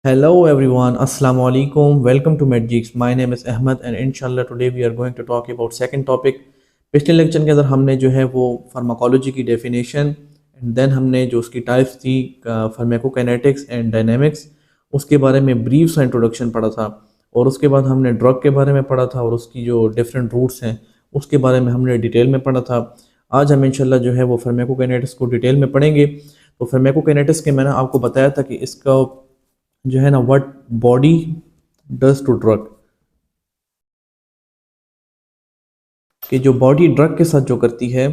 Hello everyone, Assalamu alaikum. Welcome to MedGeeks. My name is Ahmed and inshallah today we are going to talk about second topic. पिछले lecture के अंदर हमने जो है वो pharmacology की डेफिनेशन एंड देन हमने जो उसकी टाइप्स थी फार्माकोकाइनेटिक्स एंड डायनेमिक्स उसके बारे में ब्रीफ सा इंट्रोडक्शन पढ़ा था और उसके बाद हमने ड्रग के बारे में पढ़ा था और उसकी जो डिफरेंट रूट्स हैं उसके बारे में हमने डिटेल में पढ़ा था। आज हम इंशाल्लाह जो है वो फार्माकोकाइनेटिक्स को डिटेल में पढ़ेंगे। तो फार्माकोकाइनेटिक्स के मैंने आपको बताया था कि इसका जो है ना what body does to drug, कि जो बॉडी ड्रग के साथ जो करती है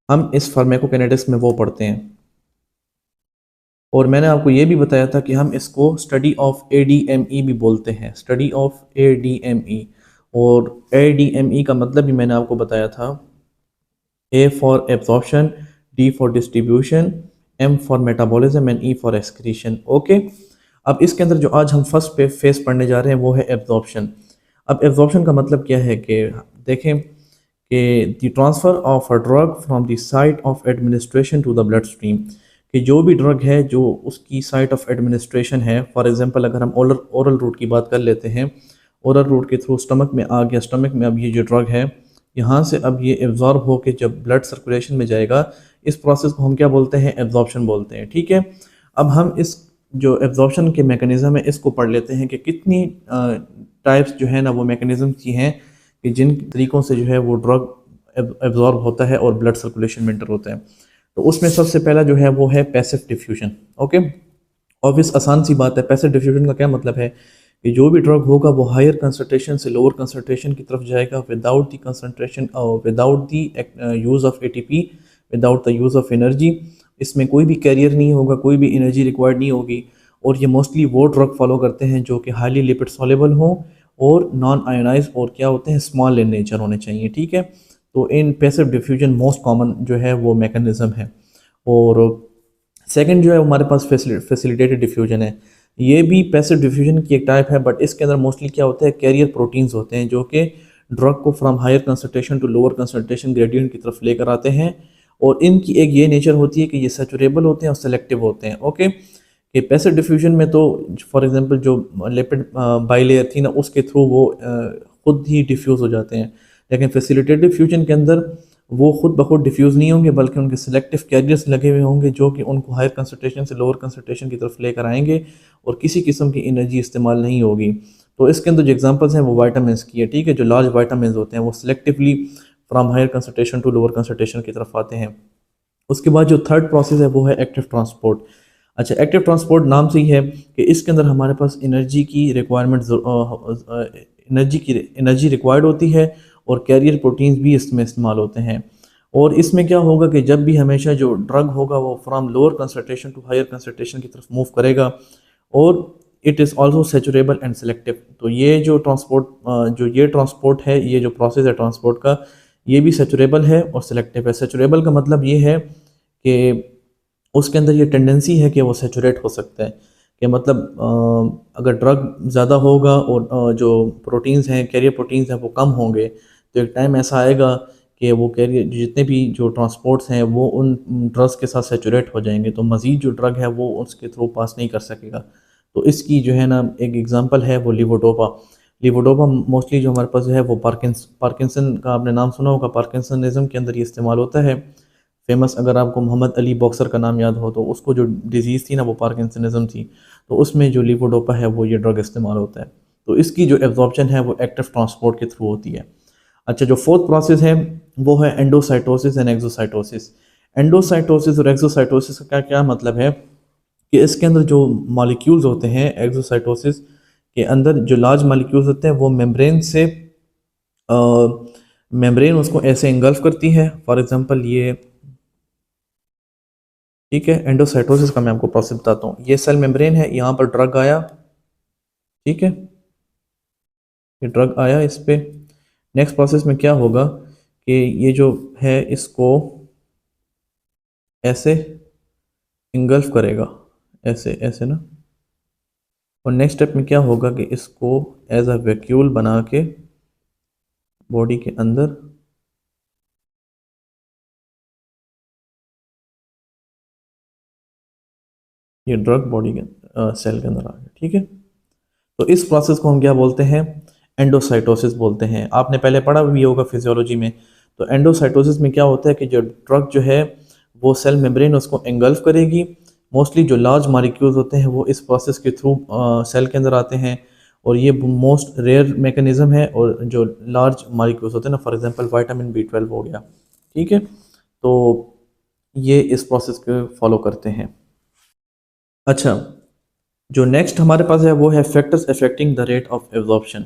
हम इस फार्माकोकाइनेटिक्स में वो पढ़ते हैं। और मैंने आपको ये भी बताया था कि हम इसको स्टडी ऑफ ADME भी बोलते हैं, स्टडी ऑफ ADME। और ADME का मतलब भी मैंने आपको बताया था, A for absorption, D for distribution, M for metabolism and E for excretion. Okay, अब इसके अंदर जो आज हम फर्स्ट पे फेस पढ़ने जा रहे हैं वो है एब्जॉर्प्शन। अब एब्जॉर्प्शन का मतलब क्या है कि देखें कि the transfer of a drug from the site of administration to the blood stream, कि जो भी ड्रग है जो उसकी साइट ऑफ एडमिनिस्ट्रेशन है, फॉर एग्जांपल अगर हम ओरल रूट की बात कर लेते हैं, ओरल रूट के थ्रू स्टमक में आ गया, स्टमक में अब ये जो ड्रग है यहाँ से अब ये एब्जॉर्ब होकर जब ब्लड सर्कुलेशन में जाएगा, इस प्रोसेस को हम क्या बोलते हैं, एब्जॉर्प्शन बोलते हैं। ठीक है, अब हम इस जो एब्जॉर्प्शन के मैकेनिज़्म है इसको पढ़ लेते हैं कि कितनी टाइप्स जो है ना वो मैकेनिज़्म की हैं कि जिन तरीक़ों से जो है वो ड्रग एब्जॉर्ब होता है और ब्लड सर्कुलेशन में इंटर होता है। तो उसमें सबसे पहला जो है वो है पैसिव डिफ्यूजन। ओके, ऑब्वियस आसान सी बात है। पैसिव डिफ्यूजन का क्या मतलब है कि जो भी ड्रग होगा वो हायर कंसंट्रेशन से लोअर कंसंट्रेशन की तरफ जाएगा without the concentration, without the use of ATP, without the use of energy. इसमें कोई भी कैरियर नहीं होगा, कोई भी एनर्जी रिक्वायर्ड नहीं होगी। और ये मोस्टली वो ड्रग फॉलो करते हैं जो कि हाईली लिपिड सॉल्युबल हों और नॉन आयोनाइज और क्या होते हैं, स्मॉल इन नेचर होने चाहिए। ठीक है, तो in passive diffusion most common जो है वो मैकेनिज़्म है। और सेकंड जो है हमारे पास फैसिलिटेटेड डिफ्यूजन है। ये भी पैसिव डिफ्यूजन की एक टाइप है, बट इसके अंदर मोस्टली क्या होता है, कैरियर प्रोटीन्स होते हैं जो कि ड्रग को from higher concentration to lower concentration gradient की तरफ लेकर आते हैं। और इनकी एक ये नेचर होती है कि ये सैचुरेबल होते हैं और सेलेक्टिव होते हैं। ओके, कि पैसिव डिफ्यूजन में तो फॉर एग्जांपल जो लिपिड बाइलेयर थी ना उसके थ्रू वो खुद ही डिफ्यूज़ हो जाते हैं, लेकिन फैसिलिटेटेड डिफ्यूजन के अंदर वो खुद ब खुद डिफ्यूज़ नहीं होंगे बल्कि उनके सिलेक्टिव कैरियर्स लगे हुए होंगे जो कि उनको हायर कंसंट्रेशन से लोअर कंसंट्रेशन की तरफ लेकर आएंगे और किसी किस्म की एनर्जी इस्तेमाल नहीं होगी। तो इसके अंदर जो एग्जांपल्स हैं वो वाइटामिन की है। ठीक है, जो लार्ज वाइटामिन होते हैं वो selectively from higher concentration to lower concentration की तरफ आते हैं। उसके बाद जो थर्ड प्रोसेस है वो है एक्टिव ट्रांसपोर्ट। अच्छा, एक्टिव ट्रांसपोर्ट नाम से ही है कि इसके अंदर हमारे पास एनर्जी की रिक्वायरमेंट, एनर्जी रिक्वायर्ड होती है और कैरियर प्रोटीन्स भी इसमें इस्तेमाल होते हैं। और इसमें क्या होगा कि जब भी हमेशा जो ड्रग होगा वो from lower concentration to higher concentration की तरफ मूव करेगा और it is also saturable and selective. तो ये जो ट्रांसपोर्ट है, ये जो प्रोसेस है ट्रांसपोर्ट का, ये भी सेचुरेबल है और सेलेक्टिव है। सेचुरेबल का मतलब ये है कि उसके अंदर ये टेंडेंसी है कि वो सेचुरेट हो सकता है, कि मतलब अगर ड्रग ज़्यादा होगा और जो प्रोटीन्स हैं, कैरियर प्रोटीन्स हैं वो कम होंगे, तो एक टाइम ऐसा आएगा कि वो कैरियर जितने भी जो ट्रांसपोर्ट्स हैं वो उन ड्रग्स के साथ सेचुरेट हो जाएंगे, तो मज़ीद जो ड्रग है वो उसके थ्रू पास नहीं कर सकेगा। तो इसकी जो है ना एक एग्जांपल है वो लीवोडोपा। लीवोडोपा मोस्टली जो हमारे पास है वो पार्किंसन का आपने नाम सुना होगा, पार्किंसनिज्म के अंदर ये इस्तेमाल होता है। फेमस अगर आपको मोहम्मद अली बॉक्सर का नाम याद हो तो उसको जो डिजीज़ थी ना वो पार्किंसनिज्म थी, तो उसमें जो लीवोडोपा है वो ये ड्रग इस्तेमाल होता है। तो इसकी जो एब्जॉर्प्शन है वो एक्टिव ट्रांसपोर्ट के थ्रू होती है। अच्छा, जो फोर्थ प्रोसेस है वो है एंडोसाइटोसिस एंड एक्सोसाइटोसिस। एंडोसाइटोसिस और एक्सोसाइटोसिस का क्या क्या मतलब है कि इसके अंदर जो मॉलिक्यूल्स होते हैं एक्सोसाइटोसिस के अंदर, जो लार्ज मॉलिक्यूल्स होते हैं वो मेम्ब्रेन से मेम्ब्रेन उसको ऐसे इंगल्फ करती है। फॉर एग्जांपल ये, ठीक है, एंडोसाइटोसिस का मैं आपको प्रोसेस बताता हूँ। ये सेल मेम्ब्रेन है, यहाँ पर ड्रग आया, ठीक है, ये ड्रग आया इस पे। नेक्स्ट प्रोसेस में क्या होगा कि ये जो है इसको ऐसे इंगल्फ करेगा, ऐसे ऐसे ना। और नेक्स्ट स्टेप में क्या होगा कि इसको एज अ वैक्यूल बना के बॉडी के अंदर ये ड्रग बॉडी के सेल के अंदर आ गया, ठीक है। तो इस प्रोसेस को हम क्या बोलते हैं, एंडोसाइटोसिस बोलते हैं। आपने पहले पढ़ा भी होगा फिजियोलॉजी में। तो एंडोसाइटोसिस में क्या होता है कि जो ड्रग जो है वो सेल मेम्ब्रेन उसको एंगल्फ करेगी। मोस्टली जो लार्ज मॉलिक्यूल्स होते हैं वो इस प्रोसेस के थ्रू सेल के अंदर आते हैं, और ये मोस्ट रेयर मैकेनिज्म है। और जो लार्ज मॉलिक्यूल्स होते हैं ना, फॉर एग्जांपल विटामिन B12 हो गया, ठीक है, तो ये इस प्रोसेस को फॉलो करते हैं। अच्छा, जो नेक्स्ट हमारे पास है वो है factors affecting the rate of absorption,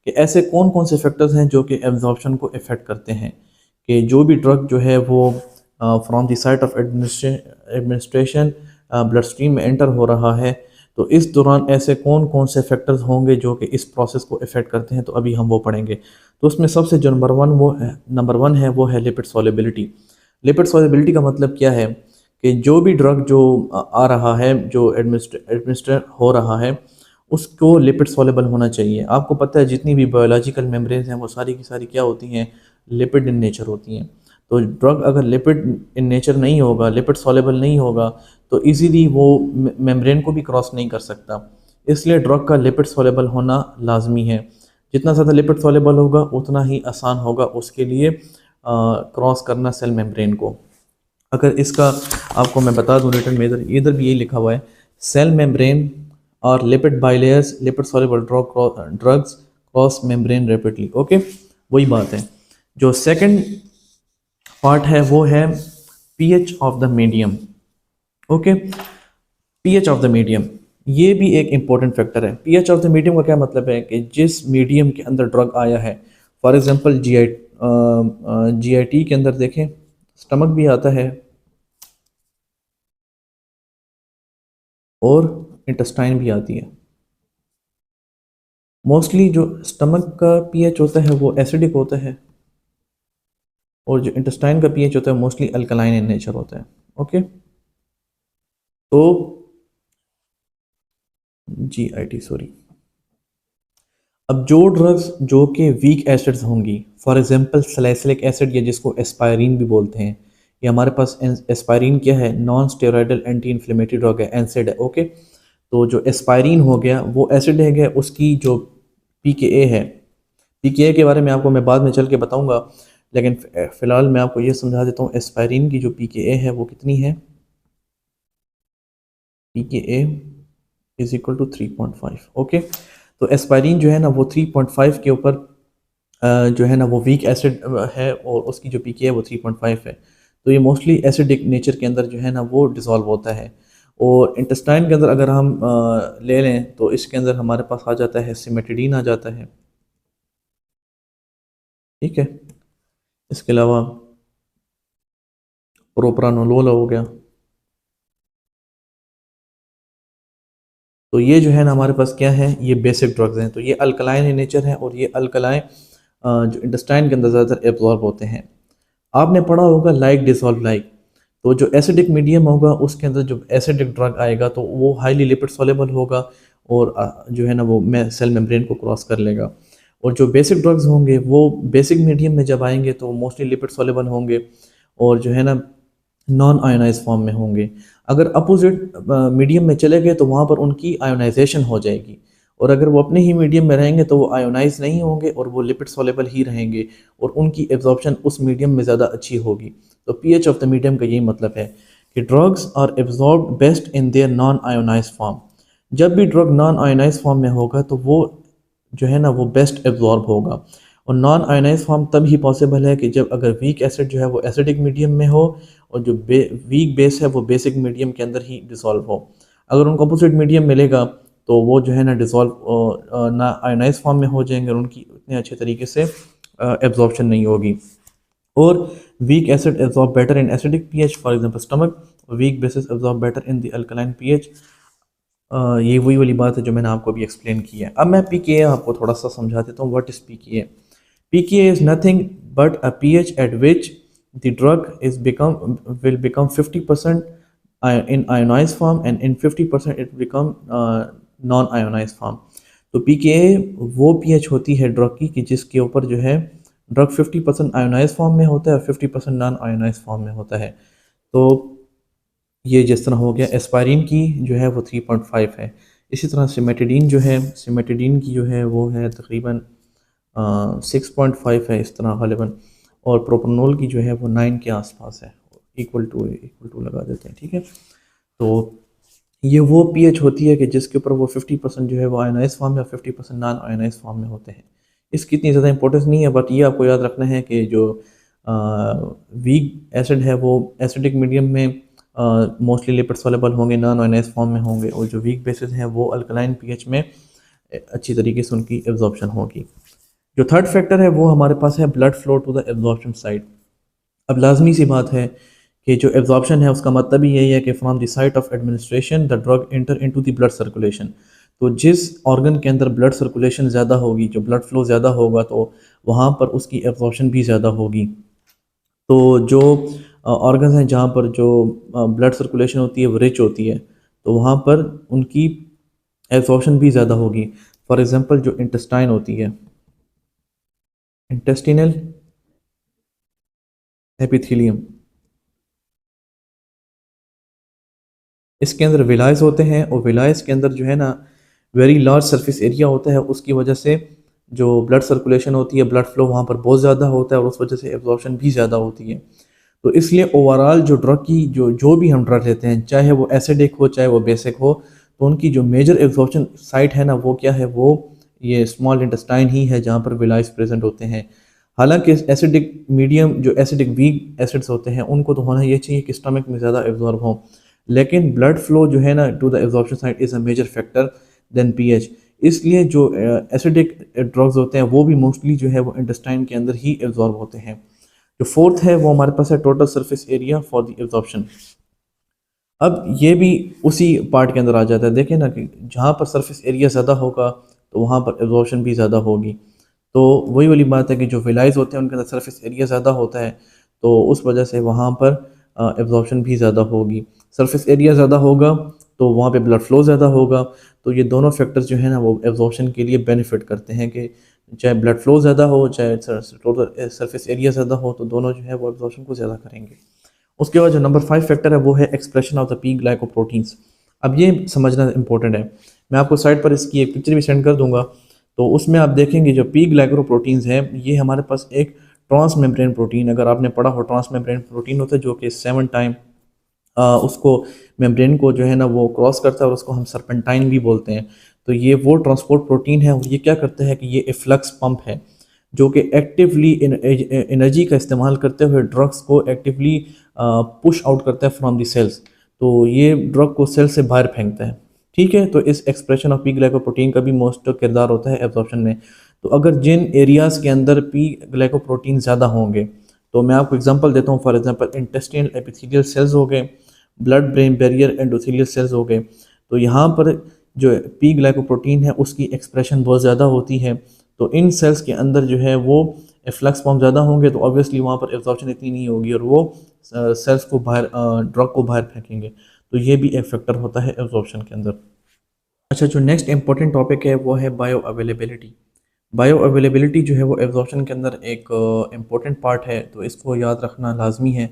कि ऐसे कौन कौन से फैक्टर्स हैं जो कि एब्जॉर्प्शन को इफ़ेक्ट करते हैं, कि जो भी ड्रग जो है वो from the site of administration blood stream में एंटर हो रहा है, तो इस दौरान ऐसे कौन कौन से फैक्टर्स होंगे जो कि इस प्रोसेस को इफ़ेक्ट करते हैं, तो अभी हम वो पढ़ेंगे। तो उसमें सबसे जो नंबर वन है वो है लिपिड सॉल्युबिलिटी। लिपिड सॉल्युबिलिटी का मतलब क्या है कि जो भी ड्रग जो आ रहा है, जो एडमिनिस्टर हो रहा है, उसको लिपिड सॉल्युबल होना चाहिए। आपको पता है जितनी भी बायोलॉजिकल मेम्ब्रेन्स हैं वो सारी की सारी क्या होती हैं, लिपिड इन नेचर होती हैं। तो ड्रग अगर लिपिड इन नेचर नहीं होगा, लिपिड सॉल्युबल नहीं होगा, तो इजीली वो मेम्ब्रेन को भी क्रॉस नहीं कर सकता। इसलिए ड्रग का लिपिड सॉल्युबल होना लाजमी है। जितना ज़्यादा लिपिड सॉल्युबल होगा उतना ही आसान होगा उसके लिए क्रॉस करना सेल मेम्ब्रेन को। अगर इसका आपको मैं बता दूं रिटर्न में, इधर इधर भी यही लिखा हुआ है, सेल मेम्ब्रेन और lipid bilayers lipid soluble drugs cross membrane rapidly. Okay, वही बात है। जो सेकंड पार्ट है वो है pH of the medium. Okay, pH of the medium ये भी एक इंपॉर्टेंट फैक्टर है। पीएच ऑफ द मीडियम का क्या मतलब है कि जिस मीडियम के अंदर ड्रग आया है, फॉर एग्जांपल जीआईटी के अंदर देखें, स्टमक भी आता है और इंटेस्टाइन भी आती है। मोस्टली जो स्टमक का पीएच होता है वो एसिडिक होता है, और जो इंटेस्टाइन का पीएच होता है मोस्टली अल्कलाइन इन नेचर होता है। ओके, तो जीआईटी सॉरी। अब जो ड्रग्स जो कि वीक एसिड्स होंगी, फॉर एग्जांपल सैलिसिलिक एसिड, या जिसको एस्पायरिन भी बोलते हैं, ये हमारे पास एस्पायरिन क्या है, non steroidal anti inflammatory drug है, एनसेड है। ओके, तो जो एस्पायरिन हो गया वो एसिड है गया, उसकी जो पीकेए है, पीकेए के बारे में आपको मैं बाद में चल के बताऊंगा, लेकिन फ़िलहाल मैं आपको ये समझा देता हूँ एस्पायरिन की जो पीकेए है वो कितनी है। PKa is equal to 3.5। Okay, तो एस्पायरिन जो है ना वो 3.5 के ऊपर जो है ना वो वीक एसिड है, और उसकी जो पीके है वो 3.5 है। तो ये मोस्टली एसिडिक नेचर के अंदर जो है ना वो डिज़ोल्व होता है। और इंटेस्टाइन के अंदर अगर हम ले लें तो इसके अंदर हमारे पास आ जाता है सिमेटिडीन आ जाता है, ठीक है। इसके अलावा प्रोप्रानोलोल हो गया। तो ये जो है ना हमारे पास क्या है, ये बेसिक ड्रग्स हैं। तो ये अल्कलाइन इन नेचर है, और ये अल्कलाइन जो इंटेस्टाइन के अंदर ज़्यादातर एब्जॉर्ब होते हैं। आपने पढ़ा होगा लाइक डिसॉल्व लाइक, तो जो एसिडिक मीडियम होगा उसके अंदर जो एसिडिक ड्रग आएगा तो वो हाईली लिपिड सॉल्युबल होगा, और जो है ना वो सेल मेम्ब्रेन को क्रॉस कर लेगा। और जो बेसिक ड्रग्स होंगे वो बेसिक मीडियम में जब आएंगे तो मोस्टली लिपिड सॉल्युबल होंगे, और जो है ना नॉन आयोनाइज फॉर्म में होंगे। अगर अपोजिट मीडियम में चले गए तो वहाँ पर उनकी आयोनाइजेशन हो जाएगी, और अगर वो अपने ही मीडियम में रहेंगे तो वो आयोनाइज नहीं होंगे और वो लिपिड सॉल्युबल ही रहेंगे, और उनकी एब्जॉर्प्शन उस मीडियम में ज़्यादा अच्छी होगी। तो पीएच ऑफ द मीडियम का यही मतलब है कि drugs are absorb best in their non ionize form. जब भी ड्रग नॉन आयोनाइज फॉर्म में होगा तो वो जो है ना वो बेस्ट एब्जॉर्ब होगा। और नॉन आयोनाइज फॉर्म तब ही पॉसिबल है कि जब अगर वीक एसिड जो है वो एसिडिक मीडियम में हो, और जो वीक बेस है वो बेसिक मीडियम के अंदर ही डिसॉल्व हो। अगर उनको अपोजिट मीडियम मिलेगा तो वो जो है ना डिसॉल्व ना आयोनाइज फॉर्म में हो जाएंगे, और उनकी उतने अच्छे तरीके से एब्जॉर्प्शन नहीं होगी। और weak acid absorb better in acidic pH, for example stomach, weak bases absorb better in the alkaline pH. ये वही वाली बात है जो मैंने आपको अभी एक्सप्लेन की है। अब मैं पीकेए आपको थोड़ा सा समझा देता हूँ, what is pKa. PKa is nothing but a pH eight which the drug is will become 50% in ionized form, and in 50% it become non ionized form। तो pKa वो pH होती है ड्रग की कि जिसके ऊपर जो है ड्रग 50% आयोनाइज फॉर्म में होता है और 50% नॉन आयोनाइज फॉर्म में होता है। तो ये जिस तरह हो गया, एस्पायरिन की जो है वो 3.5 है। इसी तरह सिमेटिडीन जो है, सिमेटिडीन की जो है वो है तकरीबन 6.5 है इस तरह गालिबन। और प्रोप्रानोल की जो है वो 9 के आसपास है। इक्वल टू लगा देते हैं, ठीक है। तो ये वो पीएच होती है कि जिसके ऊपर वो 50% जो है वो आयोनाइज फॉर्म में और 50% नॉन आयोनाइज फॉर्म में होते हैं। इसकी इतनी ज़्यादा इंपॉर्टेंस नहीं है, बट ये आपको याद रखना है कि जो वीक एसिड है वो एसिडिक मीडियम में मोस्टली लिपिड सॉल्युबल होंगे, नॉन आयोनाइज फॉर्म में होंगे, और जो वीक बेसिस हैं वो अल्कलाइन पीएच में अच्छी तरीके से उनकी एब्जॉर्प्शन होगी। जो थर्ड फैक्टर है वो हमारे पास है blood flow to the absorption side. अब लाजमी सी बात है कि जो एब्जॉर्प्शन है उसका मतलब ही यही है कि from the site of administration the drug enter into the blood circulation. तो जिस ऑर्गन के अंदर ब्लड सर्कुलेशन ज़्यादा होगी, जो ब्लड फ्लो ज़्यादा होगा, तो वहाँ पर उसकी एब्जॉर्प्शन भी ज़्यादा होगी। तो जो ऑर्गन्स हैं जहाँ पर जो ब्लड सर्कुलेशन होती है वो रिच होती है, तो वहाँ पर उनकी एब्जॉर्प्शन भी ज़्यादा होगी। फॉर एग्ज़ाम्पल जो इंटेस्टाइन होती है, इंटेस्टिनल एपिथेलियम, इसके अंदर विलायस होते हैं, और विलायस के अंदर जो है ना वेरी लार्ज सरफेस एरिया होता है। उसकी वजह से जो ब्लड सर्कुलेशन होती है, ब्लड फ्लो वहाँ पर बहुत ज़्यादा होता है, और उस वजह से एब्जॉर्प्शन भी ज़्यादा होती है। तो इसलिए ओवरऑल जो ड्रग की जो भी हम ड्रग लेते हैं, चाहे वो एसिडिक हो चाहे वो बेसिक हो, तो उनकी जो मेजर एब्जॉर्प्शन साइट है ना वो क्या है, वो ये स्मॉल इंटेस्टाइन ही है जहाँ पर विलायस प्रेजेंट होते हैं। हालांकि एसिडिक मीडियम, जो एसिडिक वीक एसिड्स होते हैं, उनको तो होना ये चाहिए कि स्टमक में ज़्यादा एब्जॉर्ब हो, लेकिन ब्लड फ्लो जो है ना to the absorption site is a major factor then pH. इसलिए जो एसिडिक ड्रग्स होते हैं वो भी मोस्टली जो है वो इंटेस्टाइन के अंदर ही एब्जॉर्ब होते हैं। जो फोर्थ है वो हमारे पास है total surface area for the absorption. अब ये भी उसी पार्ट के अंदर आ जाता है। देखें ना कि जहाँ पर सरफेस एरिया ज़्यादा होगा तो वहाँ पर एब्जॉर्प्शन भी ज़्यादा होगी। तो वही वाली बात है कि जो विलाइज होते हैं उनके अंदर सरफेस एरिया ज़्यादा होता है, तो उस वजह से वहाँ पर एब्जॉर्प्शन भी ज़्यादा होगी। सरफेस एरिया ज़्यादा होगा तो वहाँ पे ब्लड फ्लो ज़्यादा होगा। तो ये दोनों फैक्टर्स जो है ना वो एब्जॉर्प्शन के लिए बेनिफिट करते हैं कि चाहे ब्लड फ्लो ज़्यादा हो चाहे टोटल सरफेस एरिया ज़्यादा हो, तो दोनों जो है वो एब्जॉर्प्शन को ज़्यादा करेंगे। उसके बाद जो नंबर 5 फैक्टर है वो है expression of the P glycoproteins. अब ये समझना इंपॉर्टेंट है। मैं आपको साइड पर इसकी एक पिक्चर भी सेंड कर दूंगा, तो उसमें आप देखेंगे जो पी ग्लाइकोप्रोटीन्स है ये हमारे पास एक ट्रांस मेम्ब्रेन प्रोटीन, अगर आपने पढ़ा हो, ट्रांस मेम्ब्रेन प्रोटीन होता है जो कि 7 टाइम उसको मेम्ब्रेन को जो है ना वो क्रॉस करता है, और उसको हम सरपेंटाइन भी बोलते हैं। तो ये वो ट्रांसपोर्ट प्रोटीन है, और ये क्या करता है कि ये एफ्लक्स पंप है जो कि एक्टिवली एनर्जी का इस्तेमाल करते हुए ड्रग्स को एक्टिवली पुश आउट करता है फ्रॉम द सेल्स। तो ये ड्रग को सेल से बाहर फेंकता है, ठीक है। तो इस एक्सप्रेशन ऑफ पी ग्लाइकोप्रोटीन का भी मोस्ट किरदार होता है एब्जॉर्प्शन में। तो अगर जिन एरियाज़ के अंदर पी ग्लाइकोप्रोटीन ज़्यादा होंगे, तो मैं आपको एग्जांपल देता हूँ। For example intestinal epithelial cells हो गए, blood brain barrier endothelial cells हो गए, तो यहाँ पर जो पी ग्लाइकोप्रोटीन है उसकी एक्सप्रेशन बहुत ज़्यादा होती है। तो इन सेल्स के अंदर जो है वो फ्लक्स पम्प ज़्यादा होंगे, तो ऑब्वियसली वहाँ पर एब्जॉर्प्शन इतनी नहीं होगी, और वो सेल्स को बाहर ड्रग को बाहर फेंकेंगे। तो ये भी एक फैक्टर होता है एब्जॉर्प्शन के अंदर। अच्छा, जो नेक्स्ट इंपॉर्टेंट टॉपिक है वो है बायो अवेलेबिलिटी। बायो अवेलेबिलिटी जो है वो एब्जॉर्प्शन के अंदर एक इम्पॉर्टेंट पार्ट है, तो इसको याद रखना लाजमी है।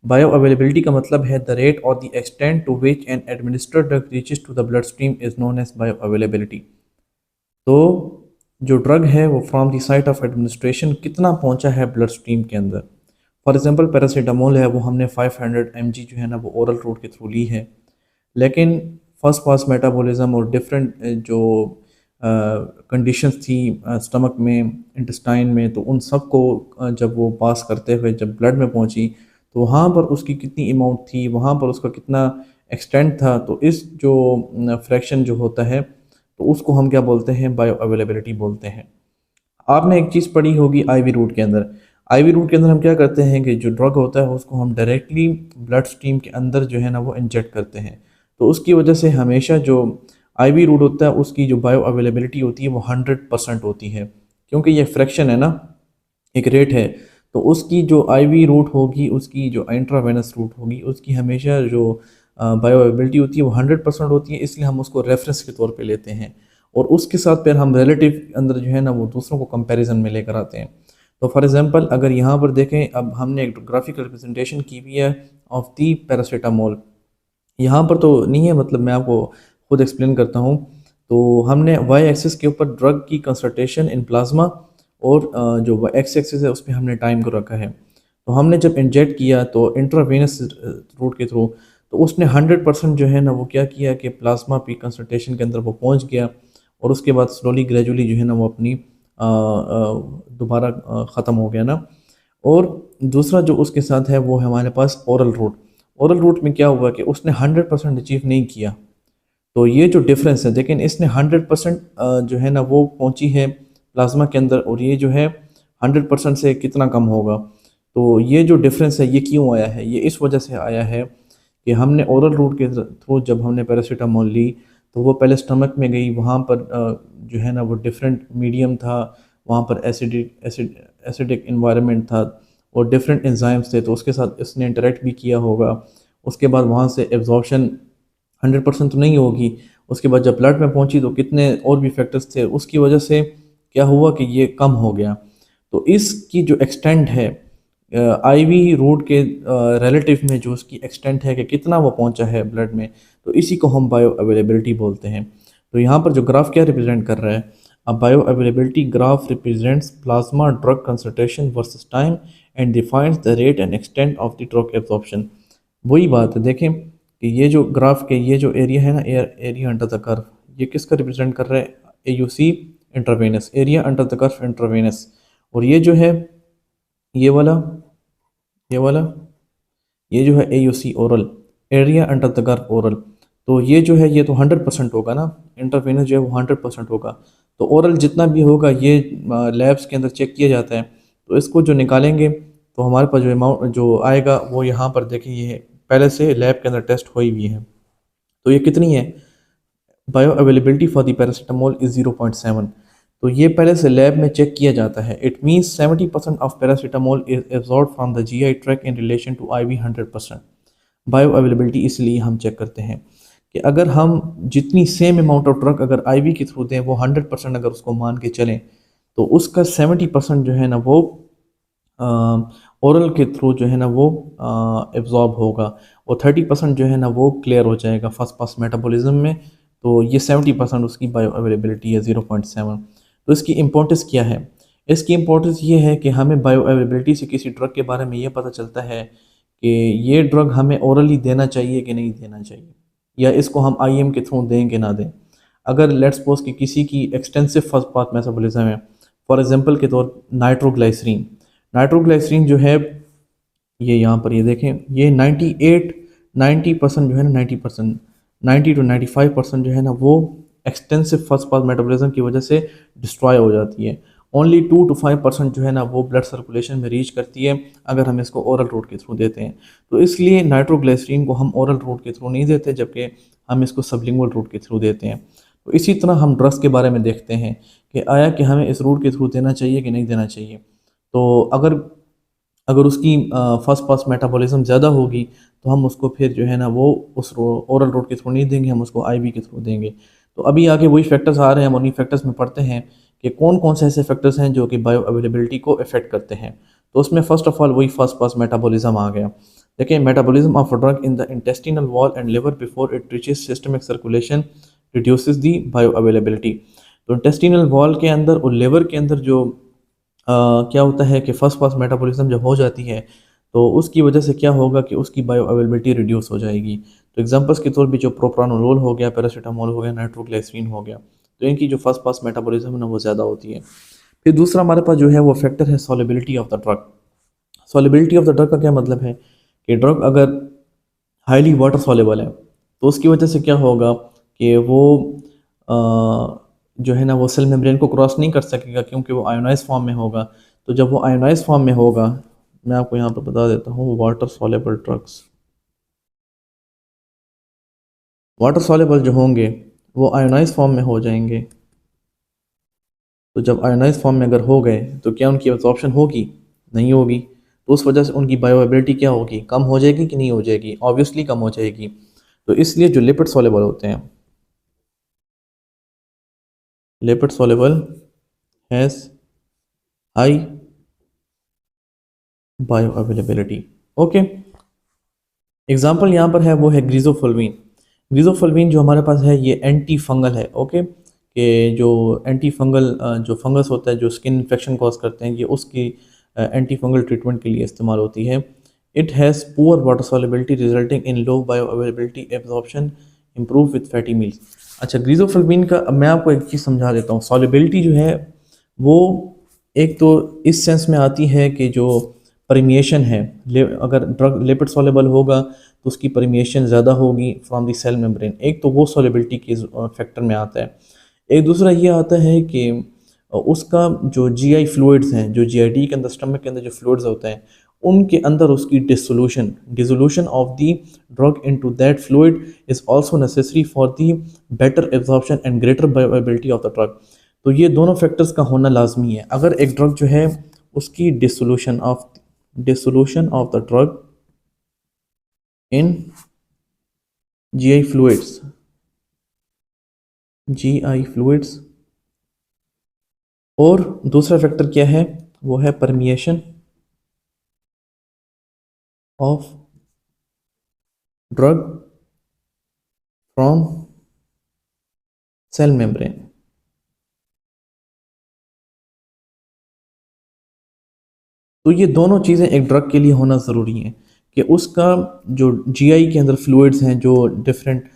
बायो अवेलेबिलिटी का मतलब है द रेट और the extent to which an administered drug reaches to the blood stream is known as bioavailability. तो जो ड्रग है वो from the site of administration कितना पहुंचा है ब्लड स्ट्रीम के अंदर। फॉर एग्जांपल पैरासीटामोल है, वो हमने 500 mg जो है ना वो ओरल रूट के थ्रू ली है, लेकिन फर्स्ट पास मेटाबॉलिज्म और डिफरेंट जो कंडीशंस थी स्टमक में, इंटेस्टाइन में, तो उन सब को जब वो पास करते हुए जब ब्लड में पहुंची, तो वहाँ पर उसकी कितनी अमाउंट थी, वहाँ पर उसका कितना एक्सटेंट था, तो इस जो फ्रैक्शन जो होता है तो उसको हम क्या बोलते हैं, बायो अवेलेबिलिटी बोलते हैं। आपने एक चीज़ पढ़ी होगी आईवी रूट के अंदर। आईवी रूट के अंदर हम क्या करते हैं कि जो ड्रग होता है उसको हम डायरेक्टली ब्लड स्ट्रीम के अंदर जो है ना वो इंजेक्ट करते हैं। तो उसकी वजह से हमेशा जो आईवी रूट होता है उसकी जो बायो अवेलेबिलिटी होती है वो 100% होती है, क्योंकि ये फ्रैक्शन है ना, एक रेट है। तो उसकी जो आईवी रूट होगी, उसकी जो इंट्रावेनस रूट होगी, उसकी हमेशा जो बायो अवेलेबिलिटी होती है वो 100% होती है। इसलिए हम उसको रेफरेंस के तौर पे लेते हैं, और उसके साथ फिर हम रिलेटिव अंदर जो है ना वो दूसरों को कंपैरिजन में लेकर आते हैं। तो फॉर एग्जांपल अगर यहाँ पर देखें, अब हमने एक ग्राफिकल रिप्रेजेंटेशन की हुई है ऑफ दी पैरासीटामोल। यहाँ पर तो नहीं है, मतलब मैं आपको खुद एक्सप्लेन करता हूँ। तो हमने वाई एक्सिस के ऊपर ड्रग की कंसंट्रेशन इन प्लाज्मा, और जो एक्स एक्सिस है उस पर हमने टाइम को रखा है। तो हमने जब इंजेक्ट किया तो इंट्रावेनस रूट के थ्रू, तो उसने 100% जो है ना वो क्या किया कि प्लाज्मा पी कंसंट्रेशन के अंदर वो पहुँच गया, और उसके बाद स्लोली ग्रेजुअली जो है ना वो अपनी दोबारा ख़त्म हो गया ना। और दूसरा जो उसके साथ है वो है हमारे पास ओरल रूट। ओरल रूट में क्या हुआ कि उसने 100% अचीव नहीं किया। तो ये जो डिफरेंस है, लेकिन इसने 100% जो है ना वो पहुंची है प्लाज्मा के अंदर, और ये जो है 100% से कितना कम होगा। तो ये जो डिफरेंस है ये क्यों आया है, ये इस वजह से आया है कि हमने ओरल रूट के थ्रू जब हमने पैरासीटामोल ली, तो वो पहले स्टमक में गई, वहाँ पर जो है ना वो डिफरेंट मीडियम था, वहाँ पर एसिडिक इन्वायरमेंट था, और डिफरेंट एंजाइम्स थे, तो उसके साथ इसने इंटरेक्ट भी किया होगा। उसके बाद वहाँ से एब्जॉर्प्शन 100% तो नहीं होगी। उसके बाद जब ब्लड में पहुंची तो कितने और भी फैक्टर्स थे, उसकी वजह से क्या हुआ कि ये कम हो गया। तो इसकी जो एक्सटेंट है आईवी रूट के रिलेटिव में, जो उसकी एक्सटेंट है कि कितना वो पहुंचा है ब्लड में, तो इसी को हम बायो अवेलेबिलिटी बोलते हैं। तो यहाँ पर जो ग्राफ क्या रिप्रेजेंट कर रहा है, अब bio availability graph represents plasma drug concentration versus time and defines the rate and extent of the drug absorption. वही बात है, देखें कि ये जो ग्राफ के ये जो एरिया है ना, एरिया अंडर द कर्व, ये किसका रिप्रेजेंट कर रहा है, AUC intravenous, area under the curve intravenous. और ये जो है ये वाला, ये वाला, ये जो है AUC oral, area under the curve oral. तो ये जो है ये तो 100% होगा ना, इंट्रावेनस जो है वो 100% होगा। तो ओरल जितना भी होगा ये लैब्स के अंदर चेक किया जाता है। तो इसको जो निकालेंगे तो हमारे पास जो अमाउंट जो आएगा वो यहाँ पर देखिए, ये पहले से लैब के अंदर टेस्ट हुई हुई है। तो ये कितनी है, bio availability for the paracetamol is 0.7। तो ये पहले से लैब में चेक किया जाता है। It means 70% of paracetamol is absorb from the GI tract in relation to IV 100%। Bioavailability इसलिए हम चेक करते हैं कि अगर हम जितनी सेम अमाउंट ऑफ ड्रग अगर IV के थ्रू दें, वो 100% अगर उसको मान के चलें, तो उसका 70% जो है ना वो ओरल के थ्रू जो है ना वो एब्जॉर्ब होगा, और 30% जो है ना वो क्लियर हो जाएगा फर्स्ट पास मेटाबॉलिज्म में। तो ये 70% उसकी बायो अवेलेबिलिटी है 0.7। तो इसकी इम्पोर्टेंस क्या है, इसकी इम्पोर्टेंस ये है कि हमें बायो अवेलेबिलिटी से किसी ड्रग के बारे में ये पता चलता है कि ये ड्रग हमें ओरली देना चाहिए कि नहीं देना चाहिए, या इसको हम IM के थ्रू दें कि ना दें। अगर लेट्स सपोज कि किसी की एक्सटेंसिव फर्स्ट पास मेटाबॉलिज्म है, फॉर एग्जांपल के तौर नाइट्रोग्लाइसरीन, नाइट्रोग्लाइसरीन जो है ये यहाँ पर ये देखें, ये 90% जो है ना, 90 to 95% जो है ना वो एक्सटेंसिव फर्स्ट पास मेटाबॉलिज्म की वजह से डिस्ट्रॉय हो जाती है। ओनली 2 to 5% जो है ना वो ब्लड सर्कुलेशन में रीच करती है अगर हम इसको ओरल रूट के थ्रू देते हैं। तो इसलिए नाइट्रोग्लिसरीन को हम ओरल रूट के थ्रू नहीं देते, जबकि हम इसको सबलिंगुअल रूट के थ्रू देते हैं। तो इसी तरह हम ड्रग्स के बारे में देखते हैं कि आया कि हमें इस रूट के थ्रू देना चाहिए कि नहीं देना चाहिए। तो अगर अगर उसकी फर्स्ट पास मेटाबॉलिज्म ज़्यादा होगी, तो हम उसको फिर जो है ना वो उस ओरल रूट के थ्रू नहीं देंगे, हम उसको IV के थ्रू देंगे। तो अभी आगे वही फैक्टर्स आ रहे हैं, हम उन्हीं फैक्टर्स में पढ़ते हैं कि कौन कौन से ऐसे फैक्टर्स हैं जो कि बायो अवेलेबिलिटी को अफेक्ट करते हैं। तो उसमें फर्स्ट ऑफ ऑल वही फर्स्ट पास मेटाबॉलिज्म आ गया। देखिए, metabolism of a drug in the intestinal wall and liver before it reaches systemic circulation reduces the bio availability. तो इंटेस्टिनल वॉल के अंदर और लिवर के अंदर जो क्या होता है कि फर्स्ट पास मेटाबॉलिज्म जब हो जाती है, तो उसकी वजह से क्या होगा कि उसकी बायो अवेलेबिलिटी रिड्यूस हो जाएगी। तो एग्जांपल्स के तौर पे जो प्रोप्रानोलोल हो गया, पैरासीटामोल हो गया, नाइट्रोग्लिसरीन हो गया, तो इनकी जो फर्स्ट पास मेटाबॉलिज्म है ना वो ज़्यादा होती है। फिर दूसरा हमारे पास जो है वो फैक्टर है solubility of the drug. Solubility of the drug का क्या मतलब है कि ड्रग अगर हाईली वाटर सॉलेबल है, तो उसकी वजह से क्या होगा कि वो जो है ना वो सेल मेम्ब्रेन को क्रॉस नहीं कर सकेगा, क्योंकि वो आयोनाइज फॉर्म में होगा। तो जब वो आयोनाइज फॉर्म में होगा, मैं आपको यहाँ पर बता देता हूँ, water soluble drugs, water soluble जो होंगे वो आयोनाइज फॉर्म में हो जाएंगे। तो जब आयोनाइज फॉर्म में अगर हो गए, तो क्या उनकी एब्जॉर्प्शन होगी, नहीं होगी। तो उस वजह से उनकी बायोएबिलिटी क्या होगी, कम हो जाएगी कि नहीं हो जाएगी, ऑब्वियसली कम हो जाएगी। तो इसलिए जो लिपिड सॉलेबल होते हैं, lipid soluble has high bioavailability. Okay. Example यहाँ पर है वो है ग्रीजोफुल्वीन। ग्रीजोफुल्वीन जो हमारे पास है ये एंटी फंगल है, ओके, कि जो एंटी फंगल जो फंगस होता है जो स्किन इन्फेक्शन कॉज करते हैं, ये उसकी एंटी फंगल ट्रीटमेंट के लिए इस्तेमाल होती है। It has poor water solubility resulting in low bio availability absorption improve with fatty meals. अच्छा, ग्रीजोफुल्वीन का अब मैं आपको एक चीज़ समझा देता हूँ। सॉल्युबिलिटी जो है वो एक तो इस सेंस में आती है कि जो परमिएशन है, अगर ड्रग लिपिड सॉल्युबल होगा तो उसकी परमिएशन ज़्यादा होगी फ्रॉम द सेल मेम्ब्रेन, एक तो वो सॉल्युबिलिटी के फैक्टर में आता है। एक दूसरा ये आता है कि उसका जो जीआई फ्लूइड्स हैं, जो जीआईटी के अंदर स्टमक के अंदर जो फ्लूइड्स होते हैं, उनके अंदर उसकी dissolution of the drug into that fluid is also necessary for the better absorption and greater bioavailability of the drug. तो ये दोनों फैक्टर्स का होना लाजमी है। अगर एक ड्रग जो है उसकी dissolution of the drug in GI fluids और दूसरा फैक्टर क्या है, वो है permeation of drug from cell membrane. तो ये दोनों चीज़ें एक ड्रग के लिए होना ज़रूरी है कि उसका जो जीआई के अंदर फ्लूइड्स हैं, जो डिफरेंट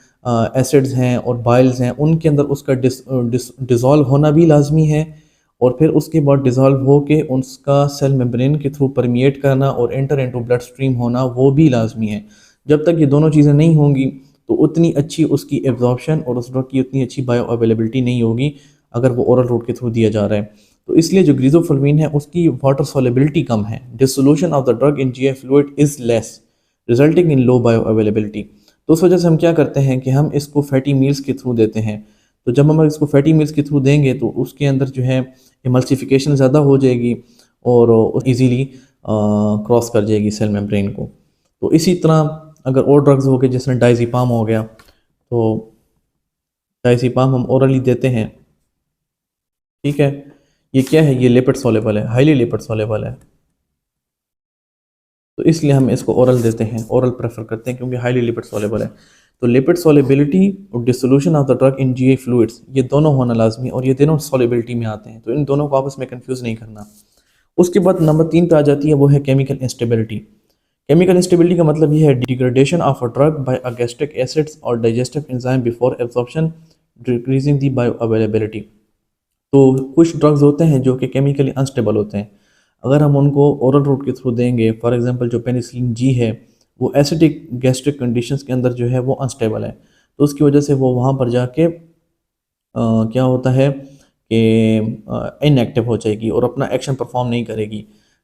एसिड्स हैं और बाइल्स हैं, उनके अंदर उसका डिज़ोल्व होना भी लाजमी है, और फिर उसके बाद डिज़ोल्व हो के उसका सेल मेम्ब्रेन के थ्रू परमिएट करना और एंटर इनटू ब्लड स्ट्रीम होना वो भी लाजमी है। जब तक ये दोनों चीज़ें नहीं होंगी तो उतनी अच्छी उसकी एब्जॉर्प्शन और उस ड्रग की उतनी अच्छी बायो अवेलेबिलिटी नहीं होगी अगर वो ओरल रूट के थ्रू दिया जा रहा है। तो इसलिए जो ग्रीजोफुल्वीन है उसकी वाटर सॉल्युबिलिटी कम है, dissolution of the drug in GI fluid is less resulting in low bio availability. तो उस वजह से हम क्या करते हैं कि हम इसको फैटी मील्स के थ्रू देते हैं। तो जब हम इसको फैटी मील्स के थ्रू देंगे तो उसके अंदर जो है इमल्सिफिकेशन ज़्यादा हो जाएगी और इजीली क्रॉस कर जाएगी सेल मेम्ब्रेन को। तो इसी तरह अगर और ड्रग्स हो गए, जैसे डाइज़ीपाम हो गया, तो डाइज़ीपाम हम ओरली देते हैं, ठीक है। ये क्या है, ये लिपिड सॉल्युबल है, हाईली लिपिड सॉल्युबल है, तो इसलिए हम इसको ओरल देते हैं, ओरल प्रेफर करते हैं क्योंकि हाईली लिपिड सॉल्युबल है। तो लिपिड सॉल्युबिलिटी और dissolution of the drug in GI fluids, ये दोनों होना लाजमी, और ये दोनों सॉल्युबिलिटी में आते हैं, तो इन दोनों को आपस में कंफ्यूज नहीं करना। उसके बाद नंबर 3 पे आ जाती है, वो है केमिकल इंस्टेबिलिटी। केमिकल इंस्टेबिलिटी का मतलब ये है degradation of a drug by a gastric acids और digestive enzyme before absorption, decreasing the bioavailability. तो कुछ ड्रग्स होते हैं जो कि केमिकली अनस्टेबल होते हैं, अगर हम उनको ओरल रूट के थ्रू देंगे, फॉर एग्जांपल जो पेनिसिलिन जी है, वो एसिडिक गैस्ट्रिक कंडीशंस के अंदर जो है वो अनस्टेबल है, तो उसकी वजह से वो वहाँ पर जाके क्या होता है कि इनएक्टिव हो जाएगी और अपना एक्शन परफॉर्म नहीं करेगी।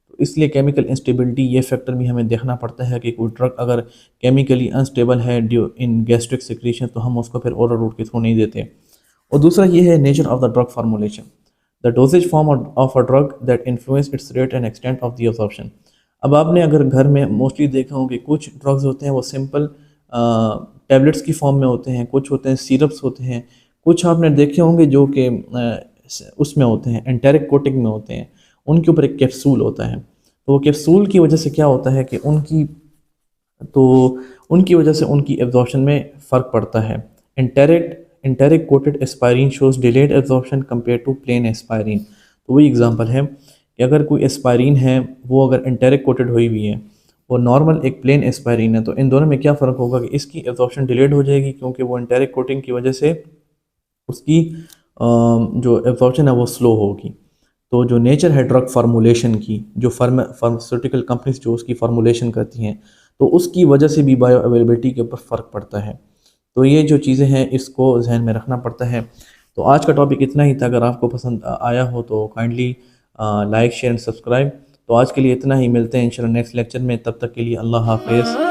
तो इसलिए केमिकल इंस्टेबिलिटी ये फैक्टर भी हमें देखना पड़ता है कि कोई ड्रग अगर केमिकली अनस्टेबल है ड्यू इन गैस्ट्रिक सिक्रीशन तो हम उसको फिर ओरल रूट के थ्रू नहीं देते। और दूसरा ये है nature of the drug formulation, the doses form of a drug that influence it's rate and extent of the absorption. अब आपने अगर घर में मोस्टली देखा हो कि कुछ ड्रग्स होते हैं वो सिंपल टैबलेट्स की फॉर्म में होते हैं, कुछ होते हैं सिरप्स होते हैं, कुछ आपने देखे होंगे जो कि उसमें होते हैं एंटेरिक कोटिंग में होते हैं, उनके ऊपर एक कैप्सूल होता है। तो वो कैप्सूल की वजह से क्या होता है कि उनकी वजह से उनकी एब्जॉर्प्शन में फ़र्क पड़ता है। Enteric coated aspirin shows delayed absorption compare to plain aspirin. तो वही एग्जांपल है कि अगर कोई एस्पायरिन है वो अगर एंटेरिक कोटेड हुई हुई है और नॉर्मल एक प्लेन एस्पायरिन है, तो इन दोनों में क्या फ़र्क होगा कि इसकी एब्जॉर्प्शन डिलेड हो जाएगी क्योंकि वो एंटेरिक कोटिंग की वजह से उसकी जो एब्जॉर्प्शन है वो स्लो होगी। तो जो नेचर है ड्रग फार्मूलेशन की, जो फार्मास्यूटिकल कंपनीज जो उसकी फार्मूलेशन करती हैं, तो उसकी वजह से भी बायो अवेलेबिलिटी के ऊपर फ़र्क पड़ता है। तो ये जो चीज़ें हैं इसको जहन में रखना पड़ता है। तो आज का टॉपिक इतना ही था, अगर आपको पसंद आया हो तो kindly like share and subscribe. तो आज के लिए इतना ही, मिलते हैं इंशाल्लाह नेक्स्ट लेक्चर में, तब तक के लिए अल्लाह हाफिज़।